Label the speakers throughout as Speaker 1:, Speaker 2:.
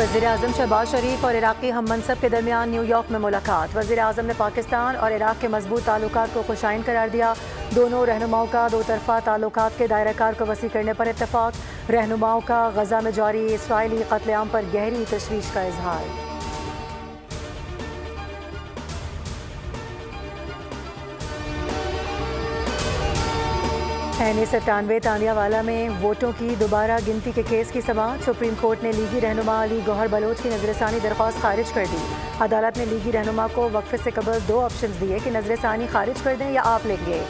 Speaker 1: वज़ीर-ए-आज़म शहबाज शरीफ और इराक़ी हम मनसब के दरमियान न्यूयॉर्क में मुलाकात। वज़ीर-ए-आज़म ने पाकिस्तान और इराक़ के मजबूत ताल्लुकात को खुशाइन करार दिया। दोनों रहनुमाओं का दो तरफ़ा ताल्लुकात के दायराकार को वसी करने पर इत्तफ़ाक़। रहनुमाओं का गज़ा में जारी इसराइली क़त्ल-ए-आम पर गहरी तशवीश का इजहार। NA-97 तानियावाला में वोटों की दोबारा गिनती के केस की समाअत। सुप्रीम कोर्ट ने लीगी रहनुमा अली गौहर बलोच की नजरसानी दरख्वास्त खारिज कर दी। अदालत ने लीगी रहनुमा को वक्फे से कबल दो ऑप्शन दिए कि नजरसानी खारिज कर दें या आप लेंगे।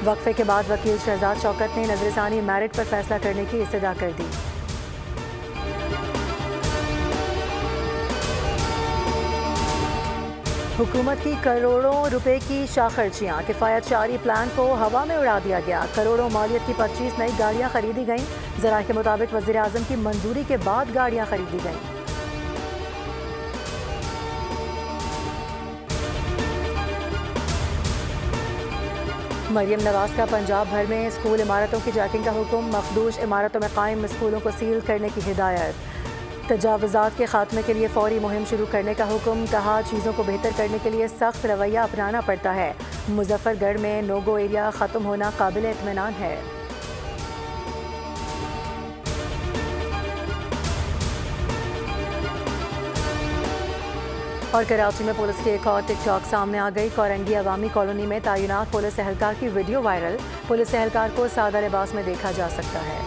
Speaker 1: वक्फे के बाद वकील शहजाद शौकत ने नजरसानी मैरिट पर फैसला करने की इस्तदा कर दी। हुकूमत की करोड़ों रुपए की शाखर्चियाँ, किफ़ायत शारी प्लान को हवा में उड़ा दिया गया। करोड़ों मालियत की 25 नई गाड़ियाँ खरीदी गईं। ज़राए के मुताबिक वज़ीर-ए-आज़म की मंजूरी के बाद गाड़ियाँ खरीदी गईं। मरियम नवाज का पंजाब भर में स्कूल इमारतों की चेकिंग का हुक्म। मखदूश इमारतों में कायम स्कूलों को सील करने की हिदायत। तजावुज़ात के खात्मे के लिए फौरी मुहिम शुरू करने का हुक्म। कहा, चीज़ों को बेहतर करने के लिए सख्त रवैया अपनाना पड़ता है। मुजफ्फरगढ़ में नो गो एरिया ख़त्म होना काबिल इत्मीनान है। और कराची में पुलिस की एक और टिकटॉक सामने आ गई। कोरंगी अवामी कॉलोनी में तैनात पुलिस एहलकार की वीडियो वायरल। पुलिस एहलकार को सादा लिबास में देखा जा सकता है।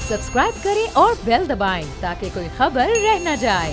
Speaker 2: सब्सक्राइब करें और बेल दबाएं ताकि कोई खबर रह न जाए।